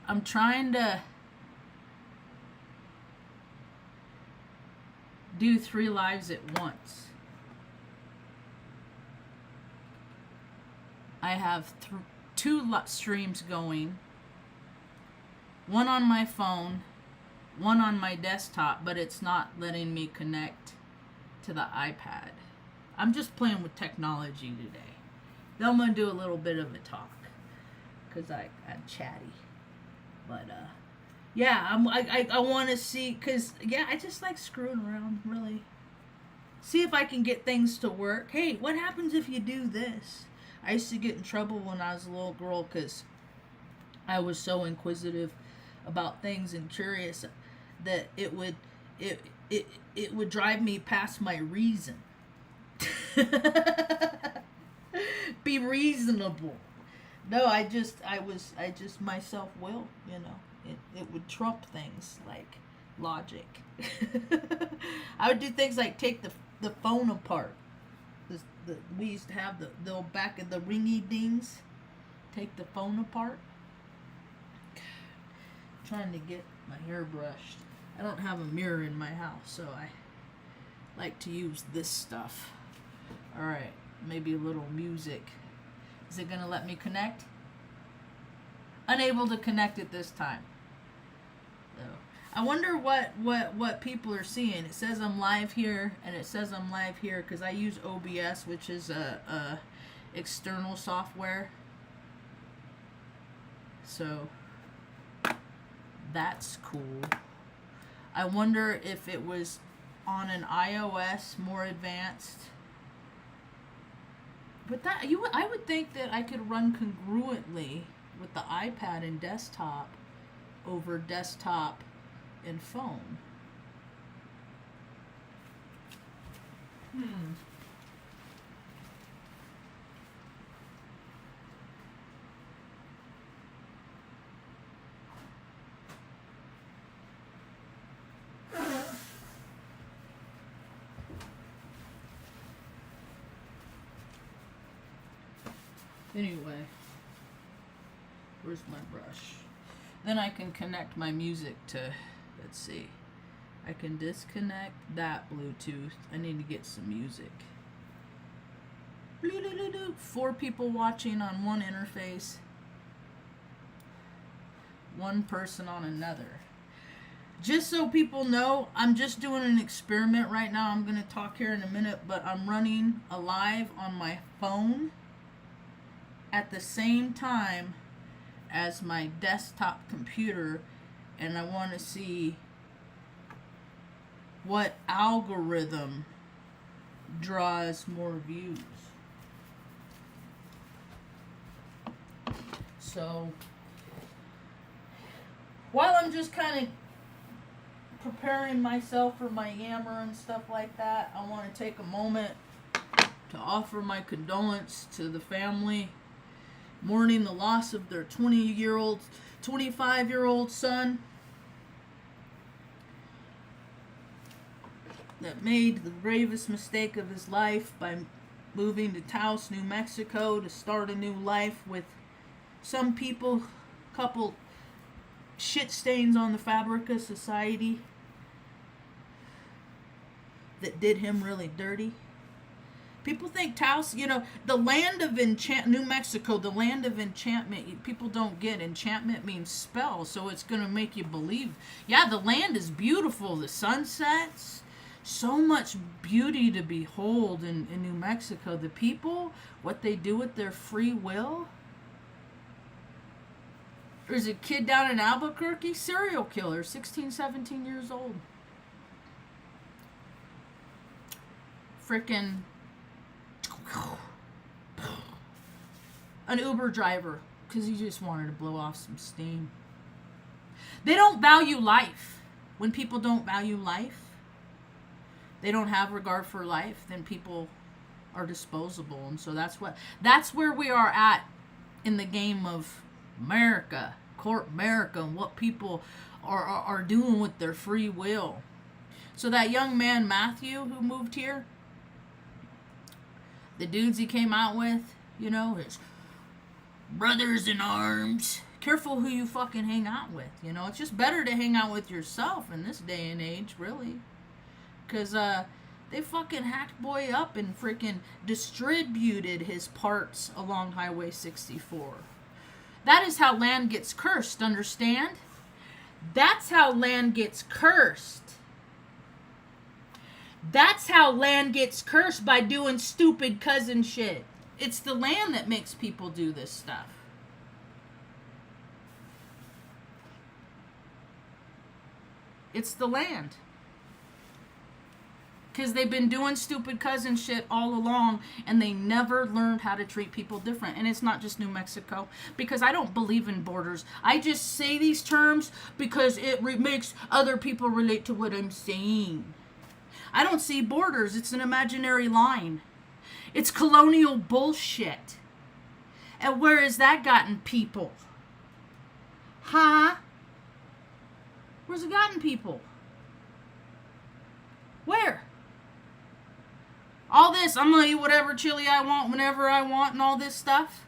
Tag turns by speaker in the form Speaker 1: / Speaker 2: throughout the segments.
Speaker 1: I'm trying to do 3 lives at once. I have 2 streams going. One on my phone, one on my desktop, but it's not letting me connect to the iPad. I'm just playing with technology today. Then I'm going to do a little bit of a talk because I'm chatty. But, yeah, I want to see, because, yeah, I just like screwing around, really. See if I can get things to work. Hey, what happens if you do this? I used to get in trouble when I was a little girl because I was so inquisitive about things and curious that it would drive me past my reason. Be reasonable. No, I just my self will, you know. It would trump things like logic. I would do things like take the phone apart. We used to have the back of the ringy dings. Take the phone apart. I'm trying to get my hair brushed. I don't have a mirror in my house, so I like to use this stuff. Alright, maybe a little music. Is it gonna let me connect? Unable to connect at this time. So, I wonder what people are seeing. It says I'm live here, and it says I'm live here because I use OBS, which is a external software. So that's cool. I wonder if it was on an iOS more advanced. But I would think that I could run congruently with the iPad and desktop over desktop and phone. Anyway, where's my brush? Then I can connect my music to, let's see, I can disconnect that Bluetooth. I need to get some music. 4 people watching on one interface, 1 person on another. Just so people know, I'm just doing an experiment right now. I'm going to talk here in a minute, but I'm running a live on my phone at the same time as my desktop computer, and I want to see what algorithm draws more views. So while I'm just kind of preparing myself for my yammer and stuff like that, I want to take a moment to offer my condolence to the family mourning the loss of their 25-year-old son that made the gravest mistake of his life by moving to Taos, New Mexico to start a new life with some people, couple shit stains on the fabric of society that did him really dirty. People think Taos, you know, the land of New Mexico, the land of enchantment. People don't get enchantment means spell, so it's going to make you believe. Yeah, the land is beautiful. The sunsets, so much beauty to behold in New Mexico. The people, what they do with their free will. There's a kid down in Albuquerque, serial killer, 16, 17 years old. Frickin' an Uber driver because he just wanted to blow off some steam. They don't value life. When people don't value life, they don't have regard for life, then people are disposable. And so that's where we are at in the game of America, corp America, and what people are doing with their free will. So that young man Matthew who moved here, the dudes he came out with, you know, his brothers in arms, careful who you fucking hang out with. You know, it's just better to hang out with yourself in this day and age, really. Because they fucking hacked boy up and freaking distributed his parts along Highway 64. That is how land gets cursed, understand? That's how land gets cursed. That's how land gets cursed, by doing stupid cousin shit. It's the land that makes people do this stuff. It's the land. Because they've been doing stupid cousin shit all along, and they never learned how to treat people different. And it's not just New Mexico, because I don't believe in borders. I just say these terms because it makes other people relate to what I'm saying. I don't see borders. It's an imaginary line. It's colonial bullshit. And where has that gotten people? Huh? Where's it gotten people? Where? All this, I'm gonna eat whatever chili I want whenever I want and all this stuff.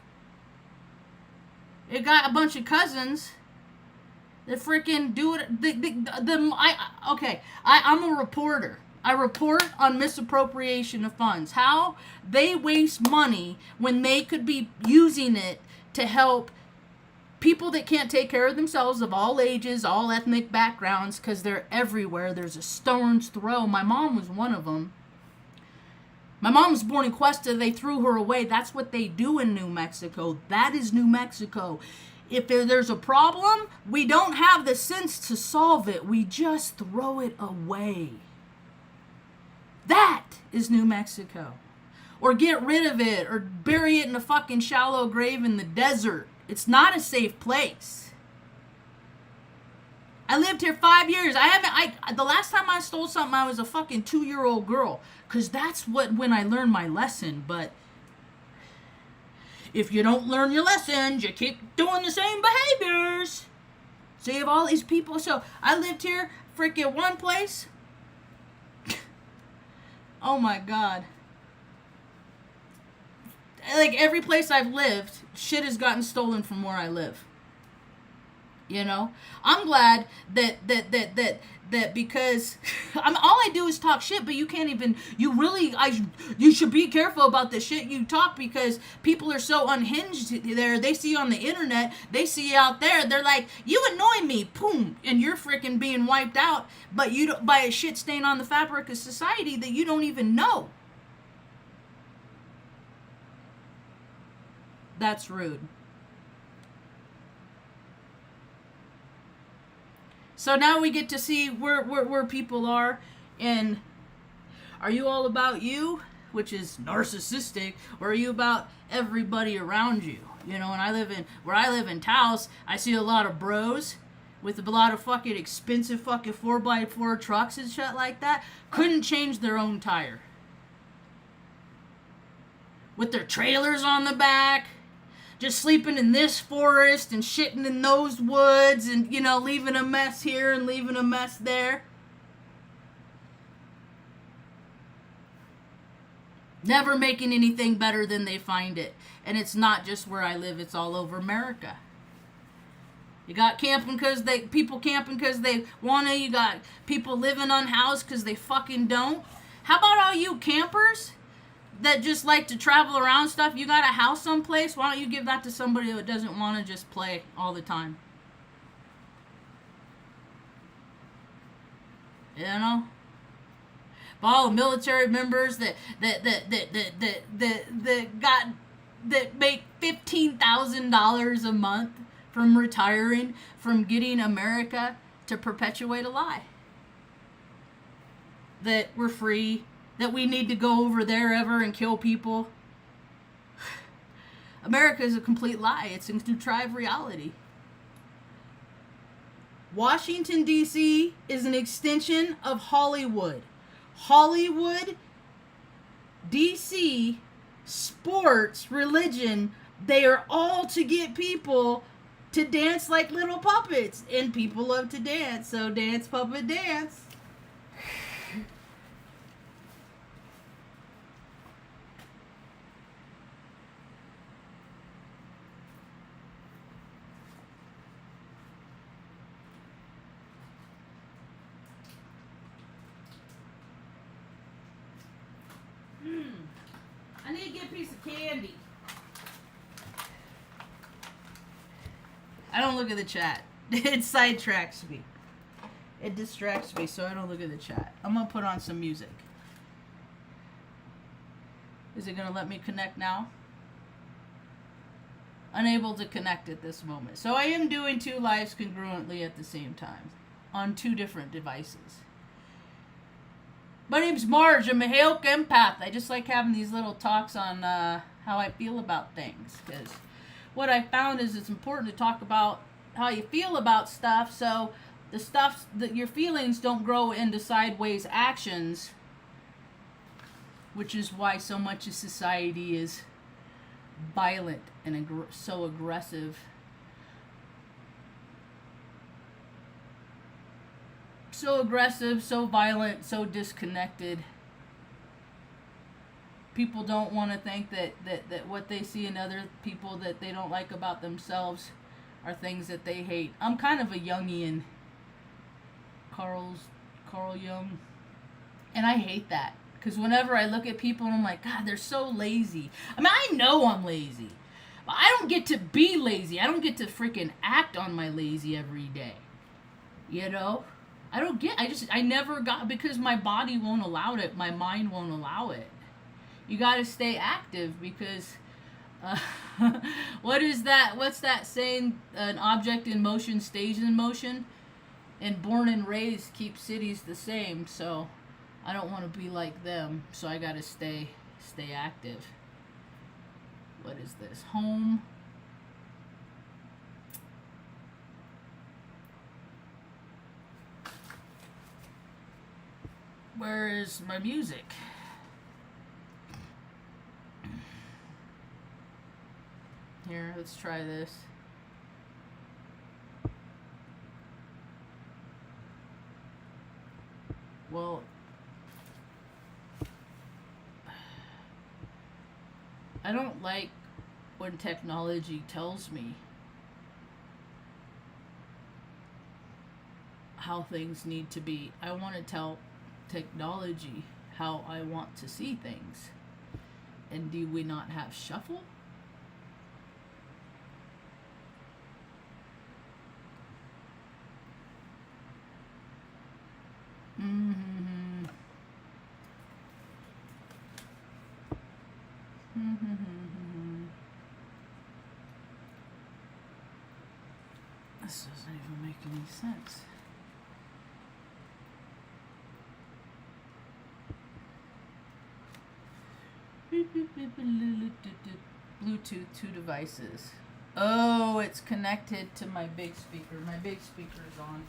Speaker 1: It got a bunch of cousins that freaking do it. I'm a reporter. I report on misappropriation of funds. How they waste money when they could be using it to help people that can't take care of themselves, of all ages, all ethnic backgrounds, because they're everywhere. There's a stone's throw. My mom was one of them. My mom was born in Cuesta. They threw her away. That's what they do in New Mexico. That is New Mexico. If there's a problem, we don't have the sense to solve it. We just throw it away. That is New Mexico. Or get rid of it, or bury it in a fucking shallow grave in the desert. It's not a safe place. I lived here 5 years. The last time I stole something, I was a fucking 2-year-old girl. Because that's when I learned my lesson. But if you don't learn your lessons, you keep doing the same behaviors. So you have all these people. So I lived here freaking one place. Oh my God. Like every place I've lived, shit has gotten stolen from where I live. You know? I'm glad that because all I do is talk shit, but you can't even, you should be careful about the shit you talk, because people are so unhinged there. They see on the internet, they see out there, they're like, you annoy me, boom, and you're freaking being wiped out, but you don't, by a shit stain on the fabric of society that you don't even know. That's rude. So now we get to see where people are, and are you all about you, which is narcissistic, or are you about everybody around you? You know, where I live in Taos, I see a lot of bros with a lot of fucking expensive fucking 4x4 trucks and shit like that, couldn't change their own tire. With their trailers on the back, just sleeping in this forest and shitting in those woods, and, you know, leaving a mess here and leaving a mess there. Never making anything better than they find it. And it's not just where I live, it's all over America. You got people camping because they want to. You got people living unhoused because they fucking don't. How about all you campers that just like to travel around stuff? You got a house someplace, why don't you give that to somebody that doesn't want to just play all the time? You know? But all the military members that make $15,000 a month from retiring, from getting America to perpetuate a lie. That we're free, that we need to go over there ever and kill people. America is a complete lie. It's a contrived reality. Washington, D.C. is an extension of Hollywood. Hollywood, D.C., sports, religion, they are all to get people to dance like little puppets. And people love to dance, so dance, puppet, dance. did get a piece of candy. I don't look at the chat. It sidetracks me. It distracts me, so I don't look at the chat. I'm going to put on some music. Is it going to let me connect now? Unable to connect at this moment. So I am doing 2 lives congruently at the same time on 2 different devices. My name's Marge. I'm a Hale empath. I just like having these little talks on how I feel about things. Because what I found is it's important to talk about how you feel about stuff, so the stuff that your feelings don't grow into sideways actions, which is why so much of society is violent and so aggressive. So aggressive, so violent, so disconnected. People don't want to think that what they see in other people that they don't like about themselves are things that they hate. I'm kind of a Jungian, Carl Jung, and I hate that. Because whenever I look at people and I'm like, God, they're so lazy. I mean, I know I'm lazy. But I don't get to be lazy. I don't get to freaking act on my lazy every day. You know? I never got, because my body won't allow it. My mind won't allow it. You got to stay active because, what's that saying? An object in motion stays in motion. And born and raised keep cities the same, so I don't want to be like them, so I gotta stay active. What is this? Home. Where is my music? Here, let's try this. Well, I don't like when technology tells me how things need to be. I want to tell technology how I want to see things. And do we not have shuffle? This doesn't even make any sense. Bluetooth 2 devices. Oh, it's connected to my big speaker. My big speaker is on.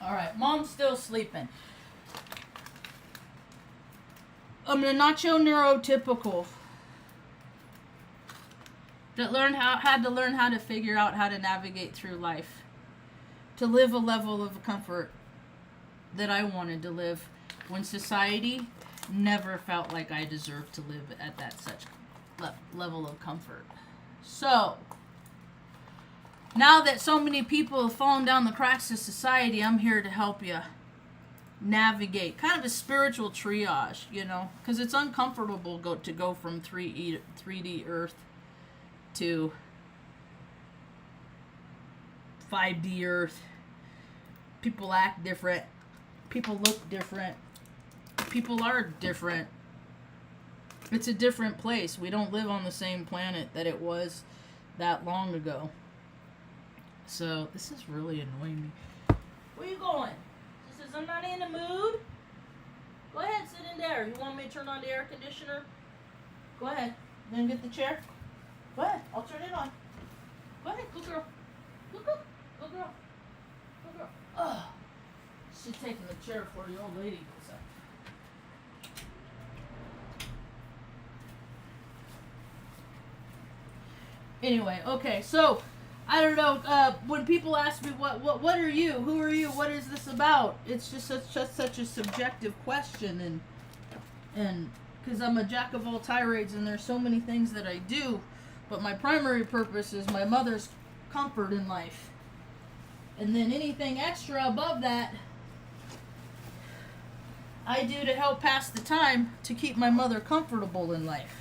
Speaker 1: Alright, Mom's still sleeping. I'm a nacho neurotypical that had to learn how to figure out how to navigate through life, to live a level of comfort that I wanted to live when society never felt like I deserved to live at that such level of comfort. So, now that so many people have fallen down the cracks of society, I'm here to help you navigate. Kind of a spiritual triage, you know, because it's uncomfortable to go from 3D Earth to 5D Earth. People act different. People look different. People are different. It's a different place. We don't live on the same planet that it was that long ago. So, this is really annoying me. Where you going? She says, I'm not in the mood. Go ahead, sit in there. You want me to turn on the air conditioner? Go ahead. Then get the chair. Go ahead. I'll turn it on. Go ahead. Good girl. Good girl. Good girl. Good girl. Ugh. She's taking the chair for the old lady. Anyway, okay, so I don't know. When people ask me what are you? Who are you? What is this about? It's just such a subjective question, and because I'm a jack of all tirades, and there's so many things that I do, but my primary purpose is my mother's comfort in life, and then anything extra above that, I do to help pass the time to keep my mother comfortable in life,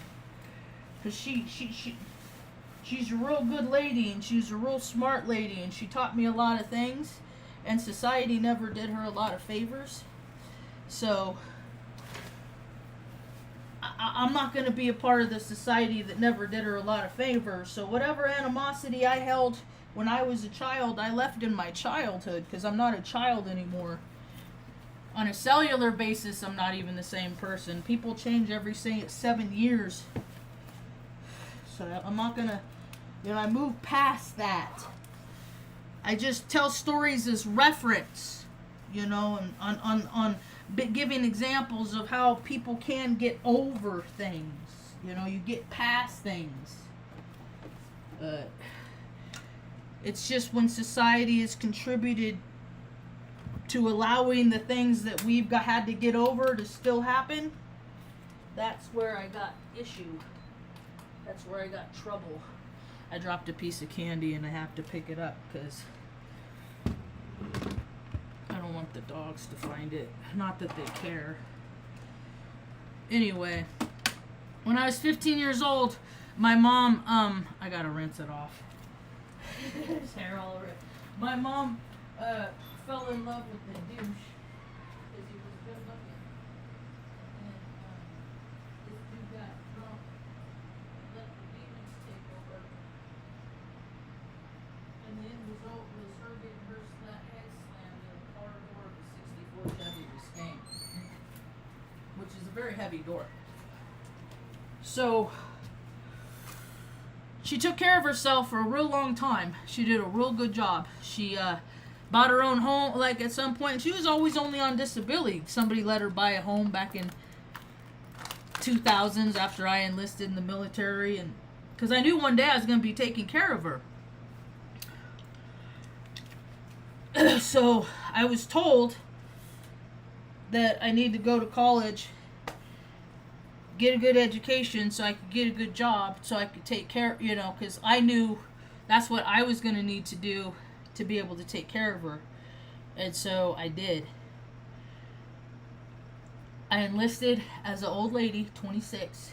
Speaker 1: because she's a real good lady, and she's a real smart lady, and she taught me a lot of things, and society never did her a lot of favors. So I'm not going to be a part of the society that never did her a lot of favors. So whatever animosity I held when I was a child, I left in my childhood, because I'm not a child anymore. On a cellular basis, I'm not even the same person. People change every 7 years. So I'm not going to, I move past that. I just tell stories as reference, and on giving examples of how people can get over things. You get past things. It's just when society has contributed to allowing the things that we've had to get over to still happen, that's where I got issue. That's where I got trouble. I dropped a piece of candy and I have to pick it up because I don't want the dogs to find it. Not that they care. Anyway, when I was 15 years old, my mom, I gotta rinse it off. There's hair all over it. My mom, fell in love with the douche because he was good looking. And this dude got drunk and let the demons take over. And the end result was her getting her head slammed in the car door of a 64 Chevy Mustang, which is a very heavy door. So she took care of herself for a real long time. She did a real good job. She bought her own home, like at some point. She was always only on disability. Somebody let her buy a home back in 2000s after I enlisted in the military, and because I knew one day I was going to be taking care of her. So I was told that I need to go to college, get a good education so I could get a good job, so I could take care, because I knew that's what I was going to need to do to be able to take care of her. And so I did. I enlisted as an old lady, 26.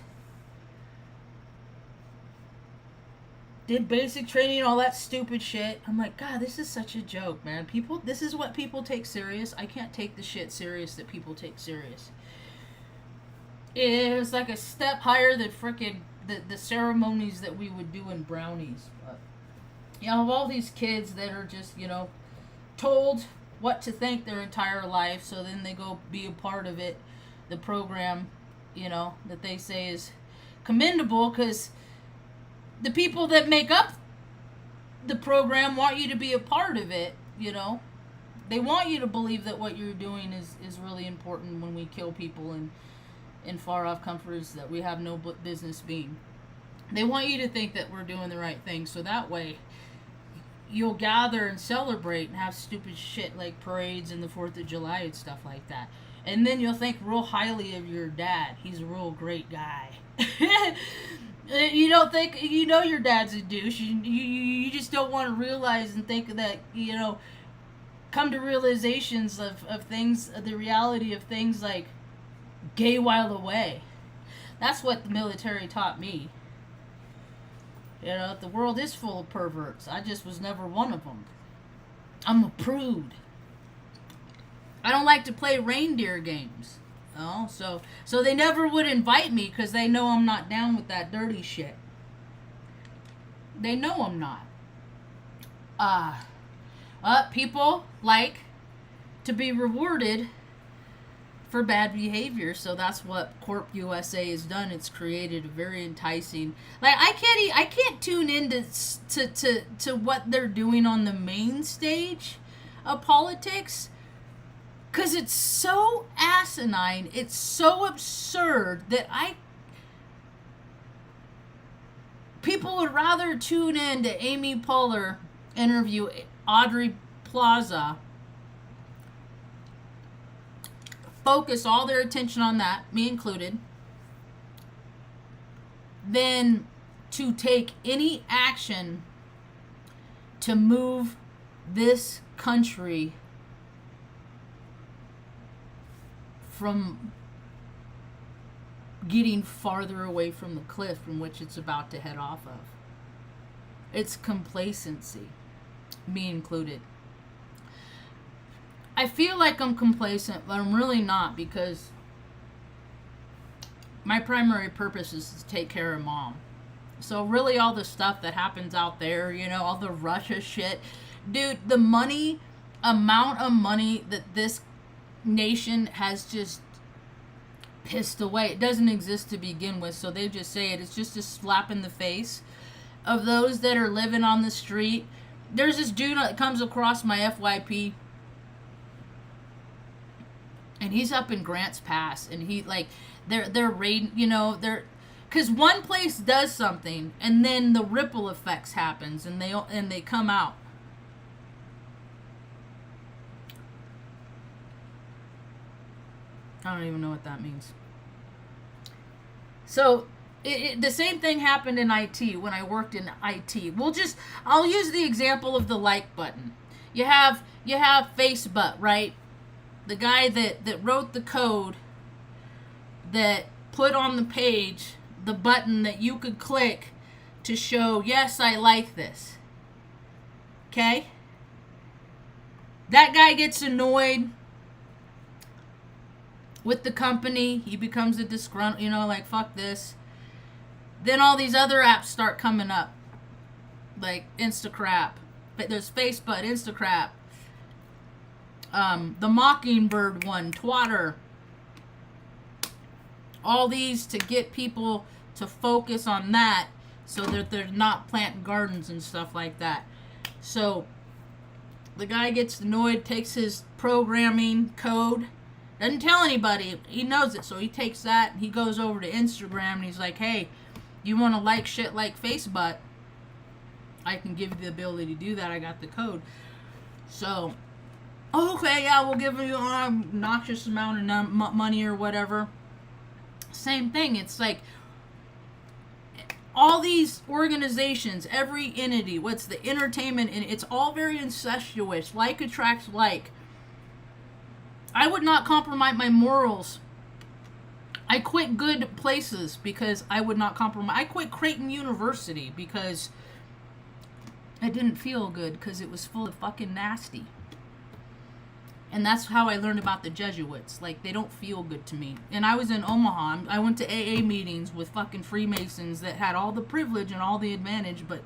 Speaker 1: Did basic training, all that stupid shit. I'm like, God, this is such a joke, man. This is what people take serious. I can't take the shit serious that people take serious. It was like a step higher than frickin' the ceremonies that we would do in brownies. But you have all these kids that are just, told what to think their entire life, so then they go be a part of it, the program, that they say is commendable, because the people that make up the program want you to be a part of it, They want you to believe that what you're doing is really important when we kill people in far-off countries that we have no business being. They want you to think that we're doing the right thing, so that way you'll gather and celebrate and have stupid shit like parades and the 4th of July and stuff like that. And then you'll think real highly of your dad. He's a real great guy. You don't think, your dad's a douche. You just don't want to realize and think that, come to realizations of things, the reality of things like gay while away. That's what the military taught me. The world is full of perverts. I just was never one of them. I'm a prude. I don't like to play reindeer games. So they never would invite me because they know I'm not down with that dirty shit. They know I'm not. People like to be rewarded for bad behavior, so that's what Corp USA has done. It's created a very enticing. Like I can't tune into to what they're doing on the main stage of politics, because it's so asinine, it's so absurd that People would rather tune in to Amy Poehler interview Audrey Plaza, focus all their attention on that, me included, than to take any action to move this country from getting farther away from the cliff from which it's about to head off of. It's complacency, me included. I feel like I'm complacent, but I'm really not, because my primary purpose is to take care of Mom. So really all the stuff that happens out there, you know, all the Russia shit. Dude, the amount of money that this nation has just pissed away. It doesn't exist to begin with, so they just say it. It's just a slap in the face of those that are living on the street. There's this dude that comes across my FYP, and he's up in Grants Pass, and he, like, they're raiding, you know, because one place does something, and then the ripple effects happens, and they come out. I don't even know what that means. So the same thing happened in IT when I worked in IT. I'll use the example of the like button. You have Facebook, right? The guy that wrote the code that put on the page the button that you could click to show, yes, I like this. Okay? That guy gets annoyed with the company. He becomes a disgruntled, you know, like, fuck this. Then all these other apps start coming up, like Instacrap. But there's Facebook, Instacrap, the Mockingbird one, Twatter. All these to get people to focus on that, so that they're not planting gardens and stuff like that. So the guy gets annoyed, takes his programming code, doesn't tell anybody, he knows it, so he takes that and he goes over to Instagram and he's like, hey, you want to like shit like Facebook? I can give you the ability to do that. I got the code. So, okay, yeah, we'll give you an obnoxious amount of money or whatever. Same thing. It's like all these organizations, every entity, what's the entertainment, and it's all very incestuous. Like attracts like. I would not compromise my morals. I quit good places because I would not compromise. I quit Creighton University because I didn't feel good, because it was full of fucking nasty. And that's how I learned about the Jesuits. Like, they don't feel good to me. And I was in Omaha. I went to AA meetings with fucking Freemasons that had all the privilege and all the advantage, but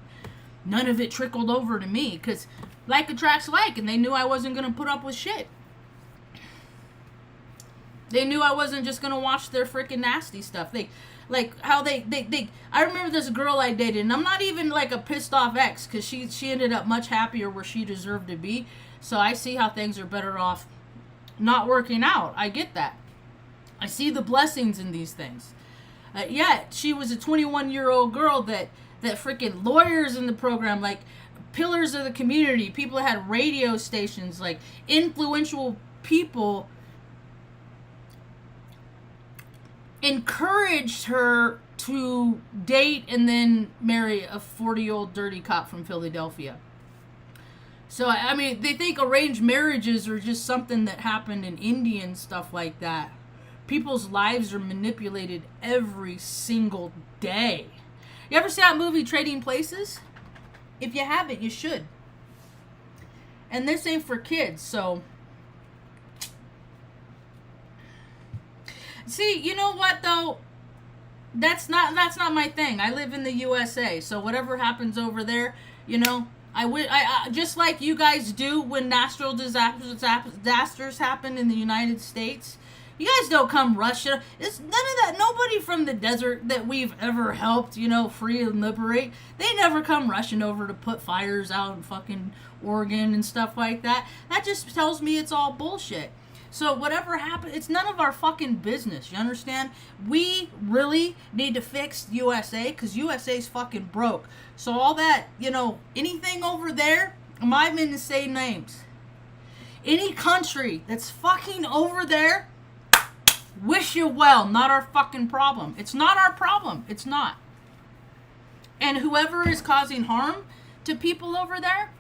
Speaker 1: none of it trickled over to me, because like attracts like, and they knew I wasn't going to put up with shit. They knew I wasn't just going to watch their freaking nasty stuff. I remember this girl I dated, and I'm not even like a pissed off ex, because she ended up much happier where she deserved to be. So I see how things are better off not working out. I get that. I see the blessings in these things. Yet, she was a 21-year-old girl that freaking lawyers in the program, like pillars of the community, people that had radio stations, like influential people, encouraged her to date and then marry a 40-year-old dirty cop from Philadelphia. So, I mean, they think arranged marriages are just something that happened in India and stuff like that. People's lives are manipulated every single day. You ever see that movie Trading Places? If you haven't, you should. And this ain't for kids, so... See, you know what, though? That's not my thing. I live in the USA, so whatever happens over there, you know, I just like you guys do when natural disasters happen in the United States. You guys don't come rushing. It's none of that. Nobody from the desert that we've ever helped, you know, free and liberate, they never come rushing over to put fires out in fucking Oregon and stuff like that. That just tells me it's all bullshit. So whatever happened, it's none of our fucking business. You understand? We really need to fix USA because USA's fucking broke. So all that, anything over there, I'm not even to say names. Any country that's fucking over there, wish you well. Not our fucking problem. It's not our problem. It's not. And whoever is causing harm to people over there,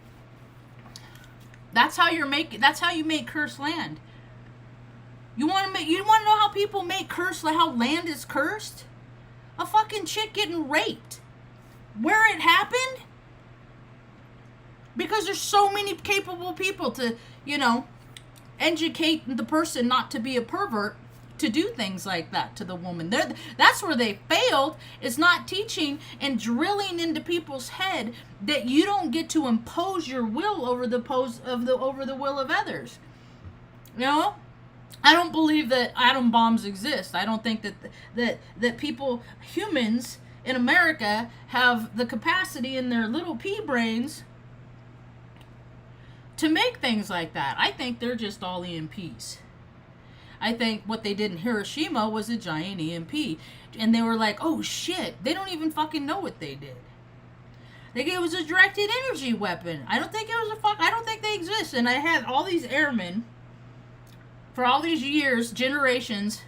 Speaker 1: that's how you make cursed land. You want to know how people make cursed, like how land is cursed? A fucking chick getting raped. Where it happened? Because there's so many capable people to, educate the person not to be a pervert, to do things like that to the woman. That's where they failed, is not teaching and drilling into people's head that you don't get to impose your will over the will of others. I don't believe that atom bombs exist. I don't think that people, humans in America, have the capacity in their little pea brains to make things like that. I think they're just all EMPs. I think what they did in Hiroshima was a giant EMP. And they were like, oh shit, they don't even fucking know what they did. Like, it was a directed energy weapon. I don't think they exist. And I had all these airmen for all these years, generations.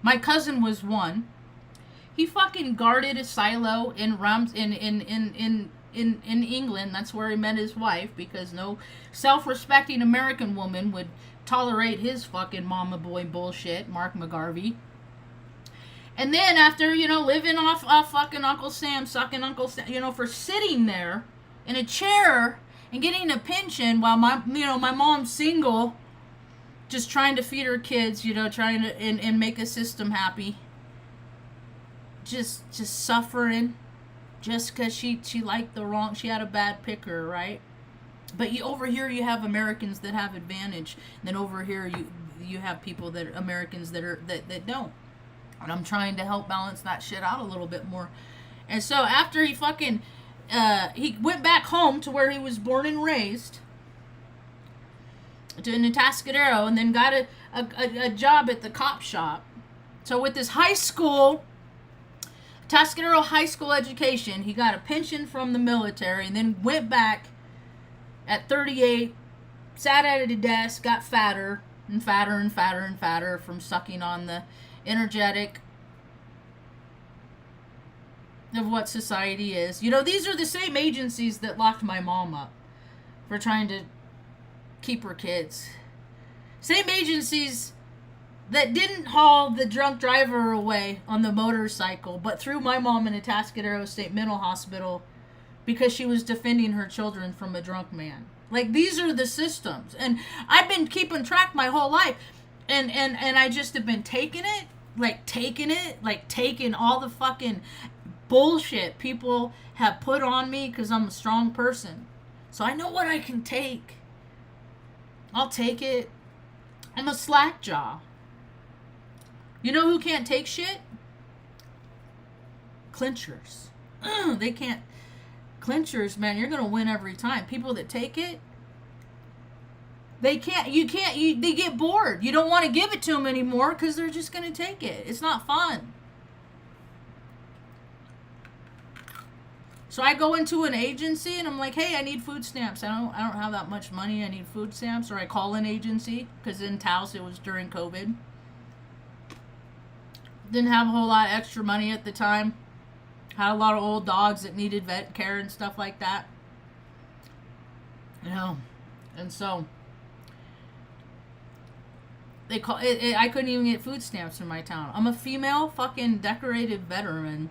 Speaker 1: My cousin was one. He fucking guarded a silo in England. That's where he met his wife, because no self-respecting American woman would tolerate his fucking mama boy bullshit, Mark McGarvey. And then after, living off fucking Uncle Sam, sucking Uncle Sam, for sitting there in a chair and getting a pension while my mom's single, just trying to feed her kids, trying to and make a system happy. Just suffering just because she liked she had a bad picker, right? But over here you have Americans that have advantage, and then over here you have people Americans that don't. And I'm trying to help balance that shit out a little bit more. And so after he fucking he went back home to where he was born and raised, in the Atascadero, and then got a job at the cop shop. So with this Atascadero high school education, he got a pension from the military, and then went back at 38, sat at a desk, got fatter and fatter and fatter and fatter from sucking on the energetic of what society is. These are the same agencies that locked my mom up for trying to keep her kids. Same agencies that didn't haul the drunk driver away on the motorcycle, but threw my mom in a Atascadero State Mental Hospital because she was defending her children from a drunk man. Like, these are the systems. And I've been keeping track my whole life. And I just have been taking all the fucking bullshit people have put on me because I'm a strong person. So I know what I can take. I'll take it. I'm a slack jaw. You know who can't take shit? Clinchers. They can't. Clinchers, man, you're going to win every time. People that take it, they get bored. You don't want to give it to them anymore because they're just going to take it. It's not fun. So I go into an agency and I'm like, hey, I need food stamps. I don't have that much money. I need food stamps. Or I call an agency, because in Taos it was during COVID. Didn't have a whole lot of extra money at the time. Had a lot of old dogs that needed vet care and stuff like that. And so they call it, I couldn't even get food stamps in my town. I'm a female fucking decorated veteran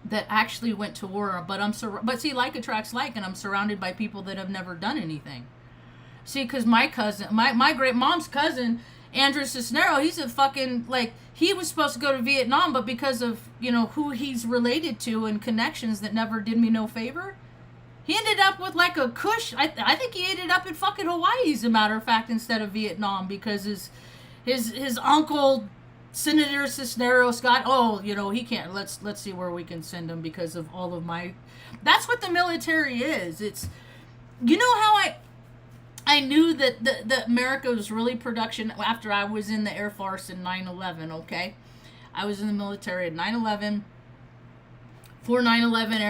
Speaker 1: that actually went to war, but see, like attracts like, and I'm surrounded by people that have never done anything. See, because my cousin, my great mom's cousin, Andrew Cisnero, he's a fucking, he was supposed to go to Vietnam, but because of, who he's related to and connections that never did me no favor, he ended up with a cush. I think he ended up in fucking Hawaii, as a matter of fact, instead of Vietnam, because his uncle, Senator Cisneros, got, he can't, let's see where we can send him because of all of my, that's what the military is. It's, how I knew that the America was really production after I was in the Air Force in 9/11. Okay, I was in the military at 9/11 for 9/11